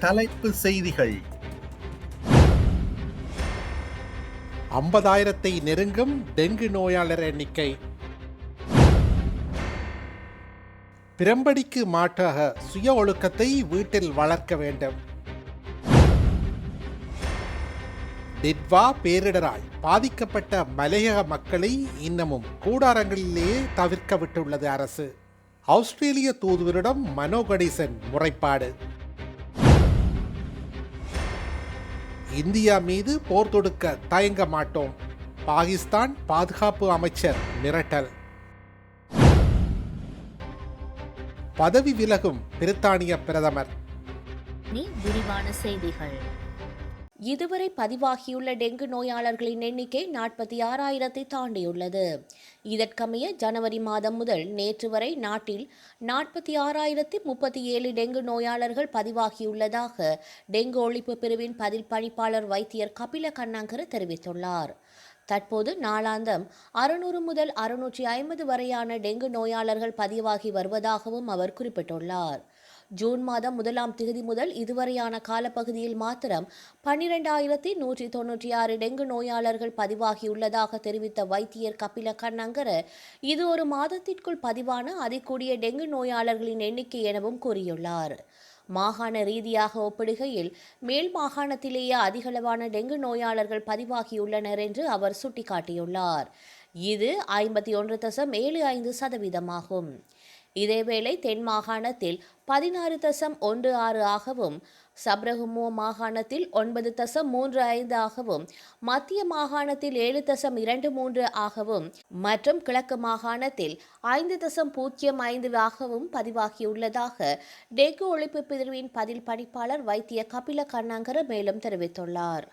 தலைப்பு செய்திகள். 50,000 நெருங்கும் டெங்கு நோயாளர் எண்ணிக்கை. பிரம்படிக்கு மாற்றாக சுய ஒழுக்கத்தை வீட்டில் வளர்க்க வேண்டும். டிட்வா பேரிடரால் பாதிக்கப்பட்ட மலையக மக்களை இன்னமும் கூடாரங்களிலேயே தவிர்க்க விட்டுள்ளது அரசு. ஆஸ்திரேலிய தூதுவரிடம் மனோ கணேசன் முறைப்பாடு. இந்தியா மீது போர் தொடுக்க தயங்க மாட்டோம், பாகிஸ்தான் பாதுகாப்பு அமைச்சர் மிரட்டல். பதவி விலகும் பிரித்தானிய பிரதமர். விரிவான செய்திகள். இதுவரை பதிவாகியுள்ள டெங்கு நோயாளர்களின் எண்ணிக்கை 46,000 தாண்டியுள்ளது. இதற்கமைய ஜனவரி மாதம் முதல் நேற்று வரை நாட்டில் 46,037 டெங்கு நோயாளர்கள் பதிவாகியுள்ளதாக டெங்கு ஒழிப்பு பிரிவின் பதில் பணிப்பாளர் வைத்தியர் கபில கண்ணாங்கர தெரிவித்துள்ளார். தற்போது நாளாந்தம் 600 முதல் 650 வரையான டெங்கு நோயாளர்கள் பதிவாகி வருவதாகவும் அவர் குறிப்பிட்டுள்ளார். ஜூன் மாதம் 1ஆம் தேதி முதல் இதுவரையான காலப்பகுதியில் மாத்திரம் 12,196 டெங்கு நோயாளர்கள் பதிவாகியுள்ளதாக தெரிவித்த வைத்தியர் கபில கண்ணாங்கர இது ஒரு மாதத்திற்குள் பதிவான அதிகூடிய டெங்கு நோயாளர்களின் எண்ணிக்கை எனவும் கூறியுள்ளார். மாகாண ரீதியாக ஒப்பிடுகையில் மேல் மாகாணத்திலேயே அதிகளவான டெங்கு நோயாளர்கள் பதிவாகியுள்ளனர் என்று அவர் சுட்டிக்காட்டியுள்ளார். இது 51.75% இதேவேளை தென் மாகாணத்தில் 16.16 ஆகவும், சப்ரகமுவ மாகாணத்தில் 9.35 ஆகவும், மத்திய மாகாணத்தில் 7.23 ஆகவும் மற்றும் கிழக்கு மாகாணத்தில் 5.05 ஆகவும் பதிவாகியுள்ளதாக டெங்கு ஒழிப்பு பிரிவின் பதில் பணிப்பாளர் வைத்திய கபில கண்ணாங்கர மேலும் தெரிவித்துள்ளார்.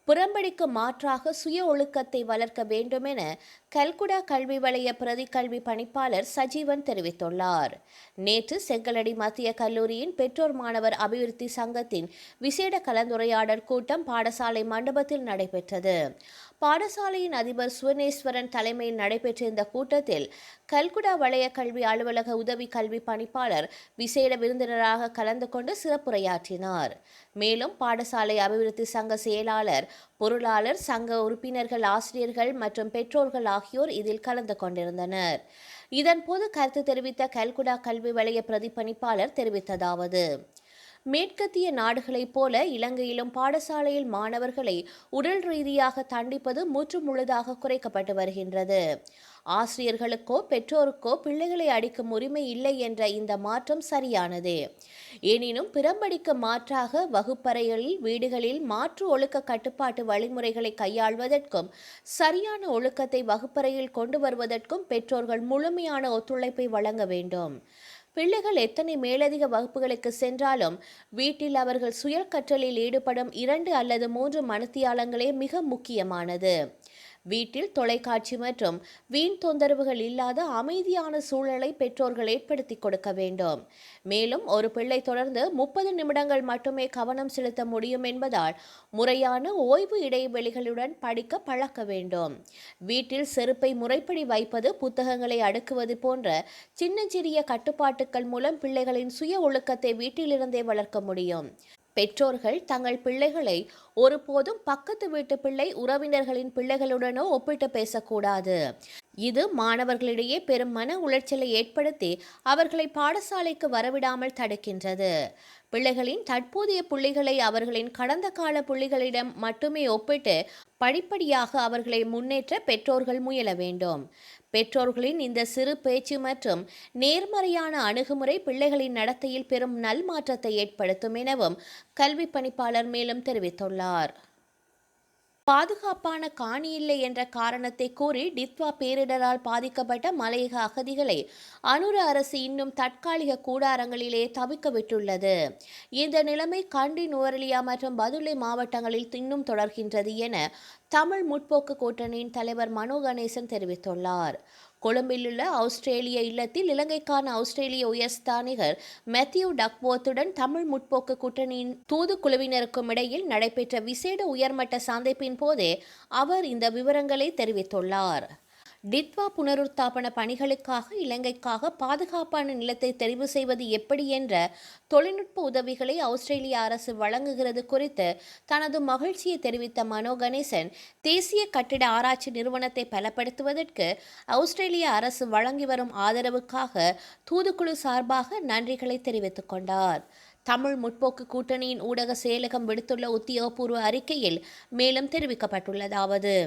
புறம்படிக்கு மாற்றாக சுய ஒழுக்கத்தை வளர்க்க வேண்டும் என கல்குடா கல்வி வலய பிரதி கல்வி பணிப்பாளர் சஜீவன் தெரிவித்துள்ளார். நேற்று செங்கலடி மத்திய கல்லூரியின் பெற்றோர் மாணவர் அபிவிருத்தி சங்கத்தின் விசேட கலந்துரையாடல் கூட்டம் பாடசாலை மண்டபத்தில் நடைபெற்றது. பாடசாலையின் அதிபர் சுவனேஸ்வரன் தலைமையில் நடைபெற்ற இந்த கூட்டத்தில் கல்குடா வலய கல்வி அலுவலக உதவி கல்வி பணிப்பாளர் விசேட விருந்தினராக கலந்து கொண்டு சிறப்புரையாற்றினார். மேலும் பாடசாலை அபிவிருத்தி சங்க செயலாளர், பொருளாளர், சங்க உறுப்பினர்கள், ஆசிரியர்கள் மற்றும் பெற்றோர்கள் ஆகியோர் இதில் கலந்து கொண்டிருந்தனர். இதன்போது கருத்து தெரிவித்த கல்குடா கல்வி வலய பிரதி பணிப்பாளர் தெரிவித்ததாவது: மேற்கத்திய நாடுகளைப் போல இலங்கையிலும் பாடசாலையில் மாணவர்களை உடல் ரீதியாக தண்டிப்பது முற்றுமுழுதாக குறைக்கப்பட்டு வருகின்றது. ஆசிரியர்களுக்கோ பெற்றோருக்கோ பிள்ளைகளை அடிக்கும் உரிமை இல்லை என்ற இந்த மாற்றம் சரியானது. எனினும் பிரம்படிக்கு மாற்றாக வகுப்பறைகளில், வீடுகளில் மாற்று ஒழுக்க கட்டுப்பாட்டு வழிமுறைகளை கையாள்வதற்கும் சரியான ஒழுக்கத்தை வகுப்பறையில் கொண்டு வருவதற்கும் பெற்றோர்கள் முழுமையான ஒத்துழைப்பை வழங்க வேண்டும். பிள்ளைகள் எத்தனை மேலதிக வகுப்புகளுக்கு சென்றாலும் வீட்டில் அவர்கள் சுய கற்றலில் ஈடுபடும் 2 அல்லது 3 மணித்தியாலங்களே மிக முக்கியமானது. வீட்டில் தொலைக்காட்சி மற்றும் வீண் தொந்தரவுகள் இல்லாத அமைதியான சூழலை பெற்றோர்கள் ஏற்படுத்தி கொடுக்க வேண்டும். மேலும் ஒரு பிள்ளை தொடர்ந்து 30 நிமிடங்கள் மட்டுமே கவனம் செலுத்த முடியும் என்பதால் முறையான ஓய்வு இடைவெளிகளுடன் படிக்க பழக்க வேண்டும். வீட்டில் செருப்பை முறைப்படி வைப்பது, புத்தகங்களை அடுக்குவது போன்ற சிறிய கட்டுப்பாட்டுகள் மூலம் பிள்ளைகளின் சுய ஒழுக்கத்தை வீட்டிலிருந்தே வளர்க்க முடியும். பெற்றோர்கள் தங்கள் பிள்ளைகளை ஒருபோதும் பக்கத்து வீட்டு பிள்ளை, உறவினர்களின் பிள்ளைகளுடனோ ஒப்பிட்டு பேசக்கூடாது. இது மாணவர்களிடையே பெரும் மன உளைச்சலை ஏற்படுத்தி அவர்களை பாடசாலைக்கு வரவிடாமல் தடுக்கின்றது. பிள்ளைகளின் தற்போதைய புள்ளிகளை அவர்களின் கடந்த கால புள்ளிகளிடம் மட்டுமே ஒப்பிட்டு படிப்படியாக அவர்களை முன்னேற்ற பெற்றோர்கள் முயல வேண்டும். பெற்றோர்களின் இந்த சிறு பேச்சு மற்றும் நேர்மறையான அணுகுமுறை பிள்ளைகளின் நடத்தையில் பெரும் நல்மாற்றத்தை ஏற்படுத்தும் எனவும் கல்வி பணிப்பாளர் மேலும் தெரிவித்துள்ளார். பாதுகாப்பான காணி இல்லை என்ற காரணத்தை கூறி டித்வா பேரிடரால் பாதிக்கப்பட்ட மலையக அகதிகளை அனுர அரசு இன்னும் தற்காலிக கூடாரங்களிலே தவிக்க விட்டுள்ளது. இந்த நிலைமை கண்டி, நுவரெலியா மற்றும் பதுளை மாவட்டங்களில் இன்னும் தொடர்கின்றது என தமிழ் முற்போக்கு கூட்டணியின் தலைவர் மனோ கணேசன் தெரிவித்துள்ளார். கொழும்பில் உள்ள ஆஸ்திரேலிய இல்லத்தில் இலங்கைக்கான ஆஸ்திரேலிய உயர்ஸ்தானிகர் மேத்யூ டக்வொர்த்துடன் தமிழ் முற்போக்கு கூட்டணியின் தூதுக்குழுவினருக்கும் இடையில் நடைபெற்ற விசேட உயர்மட்ட சந்திப்பின் போதே அவர் இந்த விவரங்களை தெரிவித்துள்ளார். டித்வா புனருத்தாபன பணிகளுக்காக இலங்கைக்காக பாதுகாப்பான நிலத்தை தெரிவு செய்வது எப்படி என்ற தொழில்நுட்ப உதவிகளை ஆஸ்திரேலிய அரசு வழங்குகிறது குறித்து தனது மகிழ்ச்சியை தெரிவித்த மனோ கணேசன், தேசிய கட்டிட ஆராய்ச்சி நிறுவனத்தை பலப்படுத்துவதற்கு ஆஸ்திரேலிய அரசு வழங்கி வரும் ஆதரவுக்காக தூதுக்குழு சார்பாக நன்றிகளை தெரிவித்துக் கொண்டார். தமிழ் முற்போக்கு கூட்டணியின் ஊடக செயலகம் விடுத்துள்ள உத்தியோகபூர்வ அறிக்கையில் மேலும் தெரிவிக்கப்பட்டுள்ளதாவது: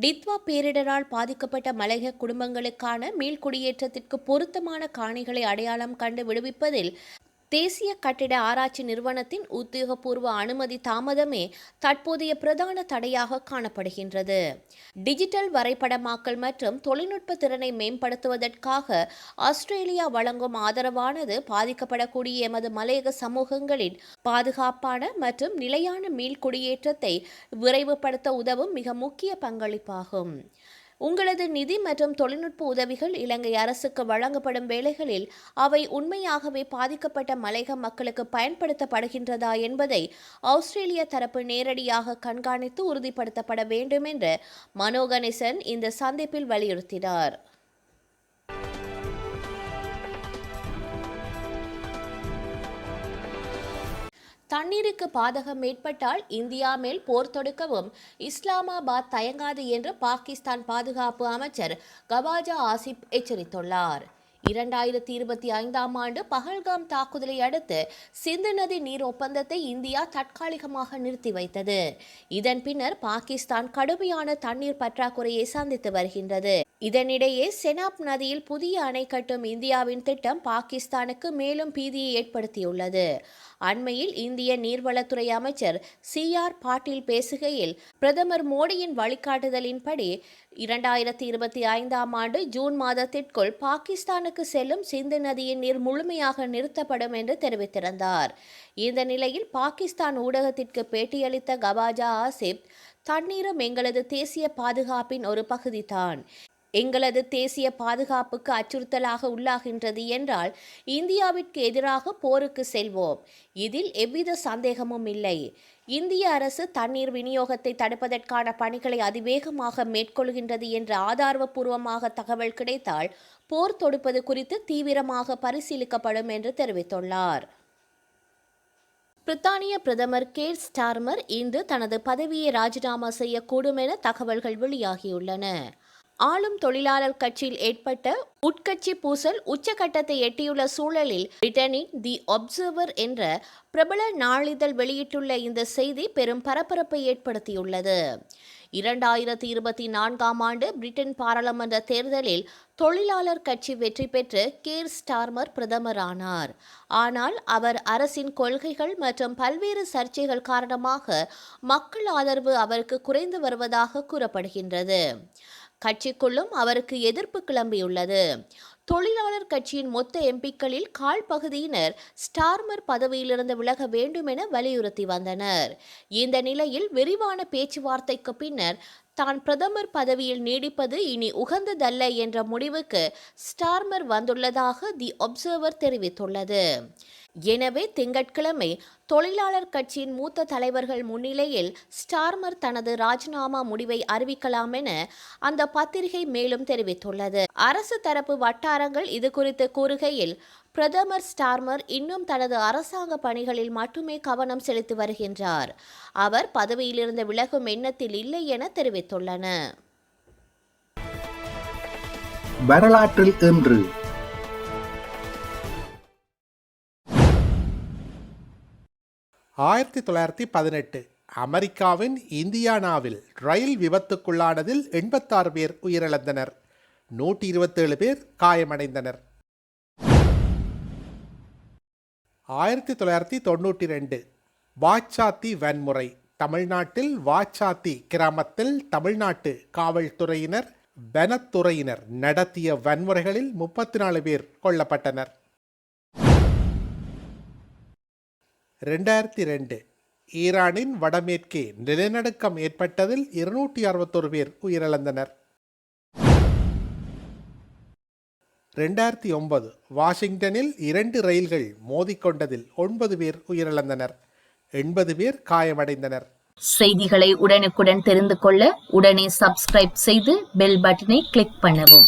டித்வா பேரிடரால் பாதிக்கப்பட்ட மலையக குடும்பங்களுக்கான மீள்குடியேற்றத்திற்கு பொருத்தமான காணிகளை அடையாளம் கண்டு விடுவிப்பதில் தேசிய கட்டிட ஆராய்ச்சி நிறுவனத்தின் உத்தியோகபூர்வ அனுமதி தாமதமே தற்போதைய பிரதான தடையாக காணப்படுகின்றது. டிஜிட்டல் வரைபடமாக்கல் மற்றும் தொழில்நுட்ப திறனை மேம்படுத்துவதற்காக ஆஸ்திரேலியா வழங்கும் ஆதரவானது பாதிக்கப்படக்கூடிய எமது மலையக சமூகங்களின் பாதுகாப்பான மற்றும் நிலையான மீள்குடியேற்றத்தை விரைவுபடுத்த உதவும் மிக முக்கிய பங்களிப்பாகும். உங்களது நிதி மற்றும் தொழில்நுட்ப உதவிகள் இலங்கை அரசுக்கு வழங்கப்படும் வேளைகளில் அவை உண்மையாகவே பாதிக்கப்பட்ட மலையக மக்களுக்கு பயன்படுத்தப்படுகின்றதா என்பதை ஆஸ்திரேலிய தரப்பு நேரடியாக கண்காணித்து உறுதிப்படுத்தப்பட வேண்டும் என்று மனோ கணேசன் இந்த சந்திப்பில் வலியுறுத்தினார். தண்ணீருக்கு பாதகம் ஏற்பட்டால் இந்தியா மேல் போர் தொடுக்கவும் இஸ்லாமாபாத் தயங்காது என்று பாகிஸ்தான் பாதுகாப்பு அமைச்சர் கவாஜா ஆசிப் எச்சரித்துள்ளார். 2025 ஆண்டு பஹல்காம் தாக்குதலை அடுத்து சிந்து நதி நீர் ஒப்பந்தத்தை இந்தியா தற்காலிகமாக நிறுத்தி வைத்தது. இதன் பின்னர் பாகிஸ்தான் கடுமையான தண்ணீர் பற்றாக்குறையை சந்தித்து வருகின்றது. இதனிடையே செனாப் நதியில் புதிய அணை கட்டும் இந்தியாவின் திட்டம் பாகிஸ்தானுக்கு மேலும் பீதியை ஏற்படுத்தியுள்ளது. அண்மையில் இந்திய நீர்வளத்துறை அமைச்சர் CR பாட்டீல் பேசுகையில், பிரதமர் மோடியின் வழிகாட்டுதலின்படி 2025 ஆண்டு ஜூன் மாதத்திற்குள் பாகிஸ்தானுக்கு செல்லும் சிந்து நதியின் நீர் முழுமையாக நிறுத்தப்படும் என்று தெரிவித்திருந்தார். இந்த நிலையில் பாகிஸ்தான் ஊடகத்திற்கு பேட்டியளித்த கவாஜா ஆசிப், தண்ணீரும் எங்களது தேசிய பாதுகாப்பின் ஒரு பகுதிதான். எங்களது தேசிய பாதுகாப்புக்கு அச்சுறுத்தலாக உள்ளாகின்றது என்றால் இந்தியாவிற்கு எதிராக போருக்கு செல்வோம். இதில் எவ்வித சந்தேகமும் இல்லை. இந்திய அரசு தண்ணீர் விநியோகத்தை தடுப்பதற்கான பணிகளை அதிவேகமாக மேற்கொள்கின்றது என்ற ஆதாரபூர்வமாக தகவல் கிடைத்தால் போர் தொடுப்பது குறித்து தீவிரமாக பரிசீலிக்கப்படும் என்று தெரிவித்துள்ளார். பிரித்தானிய பிரதமர் கேர் ஸ்டார்மர் இன்று தனது பதவியை ராஜினாமா செய்யக்கூடும் என தகவல்கள் வெளியாகியுள்ளன. ஆளும் தொழிலாளர் கட்சியில் ஏற்பட்ட உட்கட்சி பூசல் உச்சகட்டத்தை எட்டியுள்ள சூழலில் பிரிட்டனின் தி ஒப்சர்வர் என்ற பிரபல நாளிதழ் வெளியிட்டுள்ள இந்த செய்தி பெரும் பரபரப்பை ஏற்படுத்தியுள்ளது. 2024 ஆண்டு பிரிட்டன் பாராளுமன்ற தேர்தலில் தொழிலாளர் கட்சி வெற்றி பெற்று கேர் ஸ்டார்மர் பிரதமரானார். ஆனால் அவர் அரசின் கொள்கைகள் மற்றும் பல்வேறு சர்ச்சைகள் காரணமாக மக்கள் ஆதரவு அவருக்கு குறைந்து வருவதாக கூறப்படுகின்றது. கட்சிக்குள்ளும் அவருக்கு எதிர்ப்பு கிளம்பியுள்ளது. தொழிலாளர் கட்சியின் மொத்த எம்பிக்களில் கால் பகுதியினர் ஸ்டார்மர் பதவியிலிருந்து விலக வேண்டும் என வலியுறுத்தி வந்தனர். இந்த நிலையில் விரிவான பேச்சுவார்த்தைக்கு பின்னர் தான் பிரதமர் பதவியில் நீடிப்பது இனி உகந்ததல்ல என்ற முடிவுக்கு ஸ்டார்மர் வந்துள்ளதாக தி ஒப்சர்வர் தெரிவித்துள்ளது. எனவே திங்கட்கிழமை தொழிலாளர் கட்சியின் மூத்த தலைவர்கள் முன்னிலையில் ஸ்டார்மர் தனது ராஜினாமா முடிவை அறிவிக்கலாம் என அந்த பத்திரிகை மேலும் தெரிவித்துள்ளது. அரசு தரப்பு வட்டாரங்கள் இது குறித்து கூறுகையில், பிரதமர் ஸ்டார்மர் இன்னும் தனது அரசாங்க பணிகளில் மட்டுமே கவனம் செலுத்தி வருகின்றார். அவர் பதவியிலிருந்து விலகும் எண்ணத்தில் இல்லை என தெரிவித்துள்ளன. வரலாற்றில் இன்று 1918 அமெரிக்காவின் இந்தியானாவில் ரயில் விபத்துக்குள்ளானதில் 86 பேர் உயிரிழந்தனர். 127 பேர் காயமடைந்தனர். 1992 வாச்சாத்தி வன்முறை. தமிழ்நாட்டில் வாச்சாத்தி கிராமத்தில் தமிழ்நாட்டு காவல்துறையினர் வனத்துறையினர் நடத்திய வன்முறைகளில் 34 பேர் கொல்லப்பட்டனர். 2002 ஈரானின் வடமேற்கே நிலநடுக்கம் ஏற்பட்டதில் 261 பேர் உயிரிழந்தனர். 2009 வாஷிங்டனில் 2 ரயில்கள் மோதிக்கொண்டதில் 9 பேர் உயிரிழந்தனர். 80 பேர் காயமடைந்தனர். செய்திகளை உடனுக்குடன் தெரிந்து கொள்ள உடனே சப்ஸ்கிரைப் செய்து பெல் பட்டனை கிளிக் பண்ணவும்.